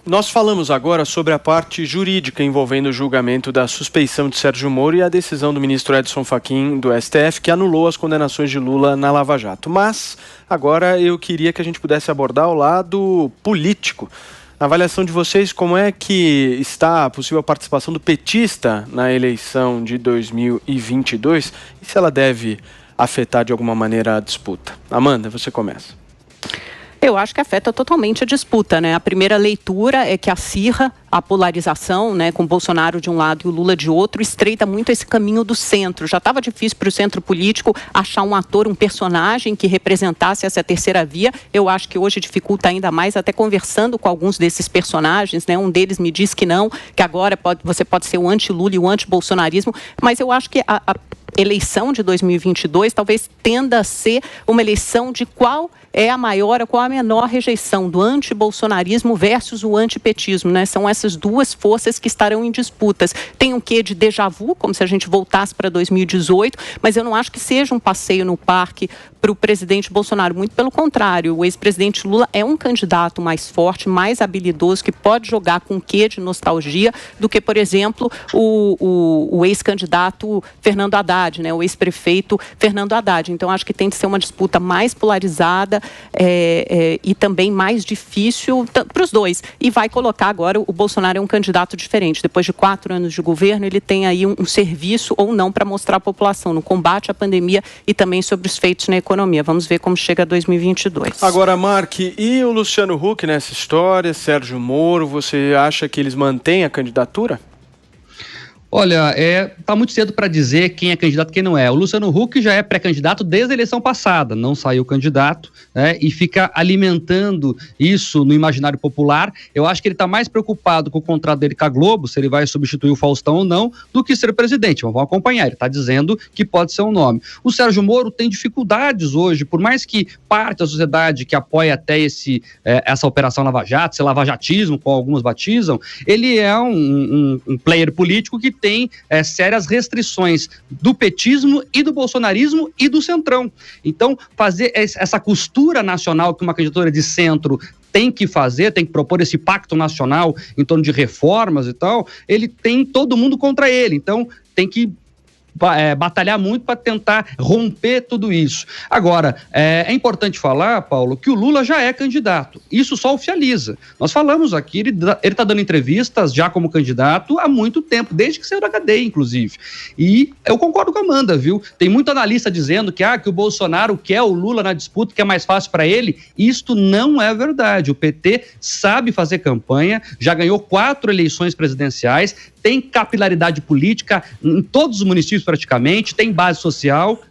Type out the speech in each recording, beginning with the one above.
Nós falamos agora sobre a parte jurídica envolvendo o julgamento da suspeição de Sérgio Moro e a decisão do ministro Edson Fachin do STF, que anulou as condenações de Lula na Lava Jato. Mas agora eu queria que a gente pudesse abordar o lado político. Na avaliação de vocês, como é que está a possível participação do petista na eleição de 2022 e se ela deve afetar de alguma maneira a disputa? Amanda, você começa. Eu acho que afeta totalmente a disputa, né? A primeira leitura é que acirra a polarização, né, com Bolsonaro de um lado e o Lula de outro, estreita muito esse caminho do centro. Já estava difícil para o centro político achar um ator, um personagem que representasse essa terceira via. Eu acho que hoje dificulta ainda mais, até conversando com alguns desses personagens, né? Um deles me diz que não, que agora você pode ser o anti-Lula e o anti-bolsonarismo, mas eu acho que a eleição de 2022 talvez tenda a ser uma eleição de qual é a maior ou qual a menor rejeição do anti-bolsonarismo versus o antipetismo, né? São essas duas forças que estarão em disputas. Tem um quê de déjà vu, como se a gente voltasse para 2018, mas eu não acho que seja um passeio no parque para o presidente Bolsonaro. Muito pelo contrário, o ex-presidente Lula é um candidato mais forte, mais habilidoso, que pode jogar com um quê de nostalgia do que, por exemplo, o ex-candidato Fernando Haddad, né? O ex-prefeito Fernando Haddad. Então, acho que tem de ser uma disputa mais polarizada e também mais difícil para os dois. E vai colocar agora, o Bolsonaro é um candidato diferente. Depois de 4 anos de governo, ele tem aí um serviço ou não para mostrar à população no combate à pandemia e também sobre os feitos na economia. Vamos ver como chega 2022. Agora, Mark, e o Luciano Huck nessa história, Sérgio Moro, você acha que eles mantêm a candidatura? Olha, tá muito cedo para dizer quem é candidato e quem não é. O Luciano Huck já é pré-candidato desde a eleição passada, não saiu candidato, né, e fica alimentando isso no imaginário popular. Eu acho que ele está mais preocupado com o contrato dele com a Globo, se ele vai substituir o Faustão ou não, do que ser presidente. Mas vamos acompanhar, ele está dizendo que pode ser um nome. O Sérgio Moro tem dificuldades hoje, por mais que parte da sociedade que apoia até essa operação Lava Jato, esse lavajatismo, como alguns batizam, ele é um player político que tem sérias restrições do petismo e do bolsonarismo e do centrão. Então, fazer essa costura nacional que uma candidatura de centro tem que fazer, tem que propor esse pacto nacional em torno de reformas e tal, ele tem todo mundo contra ele. Então, tem que batalhar muito para tentar romper tudo isso. Agora, é importante falar, Paulo, que o Lula já é candidato. Isso só oficializa. Nós falamos aqui, ele está dando entrevistas já como candidato há muito tempo, desde que saiu da cadeia, inclusive. E eu concordo com a Amanda, viu? Tem muito analista dizendo que o Bolsonaro quer o Lula na disputa, que é mais fácil para ele. Isto não é verdade. O PT sabe fazer campanha, já ganhou 4 eleições presidenciais, tem capilaridade política em todos os municípios praticamente, tem base social.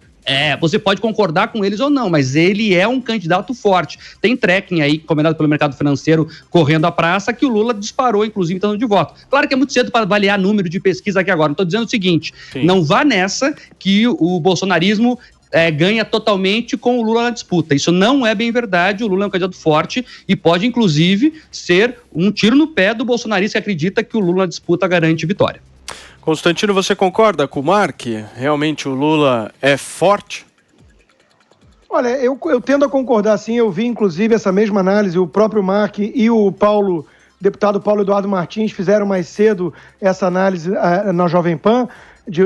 Você pode concordar com eles ou não, mas ele é um candidato forte. Tem tracking aí, encomendado pelo mercado financeiro, correndo a praça, que o Lula disparou, inclusive, em tanto de voto. Claro que é muito cedo para avaliar número de pesquisa aqui agora. Não estou dizendo o seguinte, sim, não vá nessa que o bolsonarismo ganha totalmente com o Lula na disputa. Isso não é bem verdade. O Lula é um candidato forte e pode, inclusive, ser um tiro no pé do bolsonarista que acredita que o Lula na disputa garante vitória. Constantino, você concorda com o Mark? Realmente o Lula é forte? Olha, eu tendo a concordar, sim. Eu vi, inclusive, essa mesma análise. O próprio Mark e o deputado Paulo Eduardo Martins fizeram mais cedo essa análise na Jovem Pan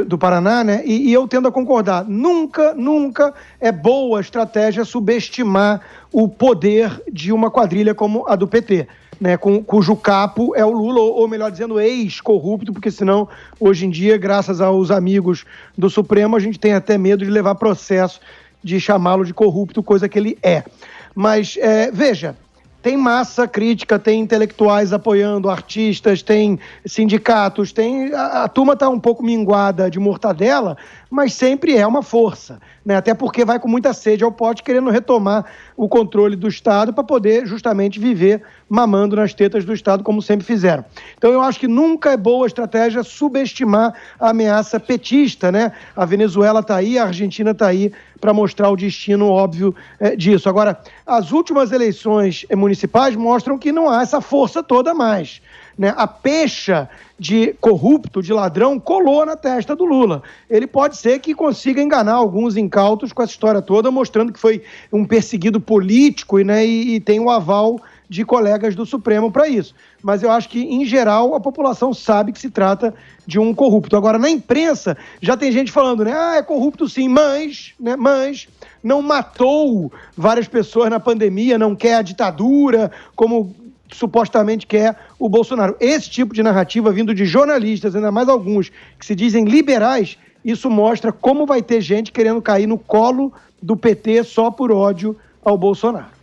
do Paraná, né? E eu tendo a concordar. Nunca é boa estratégia subestimar o poder de uma quadrilha como a do PT, né, cujo capo é o Lula, ou melhor dizendo, ex-corrupto, porque senão, hoje em dia, graças aos amigos do Supremo, a gente tem até medo de levar processo de chamá-lo de corrupto, coisa que ele é. Mas, veja, tem massa crítica, tem intelectuais apoiando, artistas, tem sindicatos, a turma está um pouco minguada de mortadela, mas sempre é uma força, né? Até porque vai com muita sede ao pote, querendo retomar o controle do Estado para poder justamente viver mamando nas tetas do Estado, como sempre fizeram. Então eu acho que nunca é boa estratégia subestimar a ameaça petista, né? A Venezuela está aí, a Argentina está aí para mostrar o destino óbvio disso. Agora, as últimas eleições municipais mostram que não há essa força toda mais, né? A pecha de corrupto, de ladrão, colou na testa do Lula. Ele pode ser que consiga enganar alguns incautos com essa história toda, mostrando que foi um perseguido político, né, e tem o aval de colegas do Supremo para isso. Mas eu acho que, em geral, a população sabe que se trata de um corrupto. Agora, na imprensa, já tem gente falando, né? É corrupto sim, mas não matou várias pessoas na pandemia, não quer a ditadura, como supostamente quer o Bolsonaro. Esse tipo de narrativa vindo de jornalistas, ainda mais alguns que se dizem liberais, isso mostra como vai ter gente querendo cair no colo do PT só por ódio ao Bolsonaro.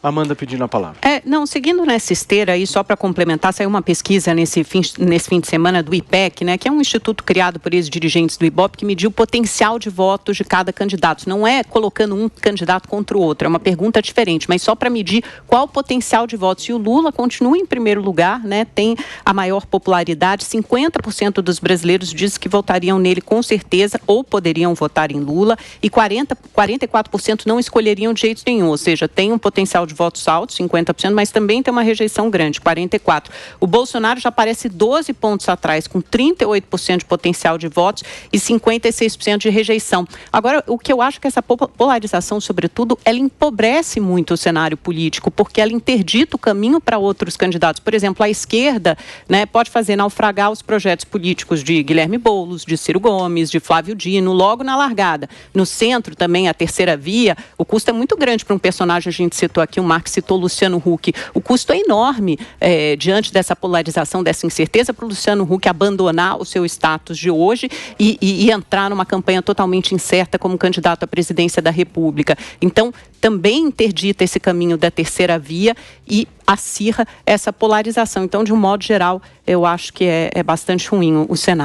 Amanda pedindo a palavra. Seguindo nessa esteira aí, só para complementar, saiu uma pesquisa nesse fim de semana do IPEC, né, que é um instituto criado por ex-dirigentes do Ibope, que mediu o potencial de votos de cada candidato. Não é colocando um candidato contra o outro, é uma pergunta diferente, mas só para medir qual o potencial de votos. E o Lula continua em primeiro lugar, né, tem a maior popularidade, 50% dos brasileiros dizem que votariam nele com certeza ou poderiam votar em Lula, e 44% não escolheriam de jeito nenhum, ou seja, tem um potencial de votos altos, 50%, mas também tem uma rejeição grande, 44%. O Bolsonaro já aparece 12 pontos atrás, com 38% de potencial de votos e 56% de rejeição. Agora, o que eu acho que essa polarização, sobretudo, ela empobrece muito o cenário político, porque ela interdita o caminho para outros candidatos. Por exemplo, a esquerda, né, pode fazer naufragar os projetos políticos de Guilherme Boulos, de Ciro Gomes, de Flávio Dino, logo na largada. No centro, também, a terceira via, o custo é muito grande para um personagem, a gente citou aqui, o Mark citou Luciano Huck. O custo é enorme diante dessa polarização, dessa incerteza, para o Luciano Huck abandonar o seu status de hoje e entrar numa campanha totalmente incerta como candidato à presidência da República. Então, também interdita esse caminho da terceira via e acirra essa polarização. Então, de um modo geral, eu acho que é bastante ruim o cenário.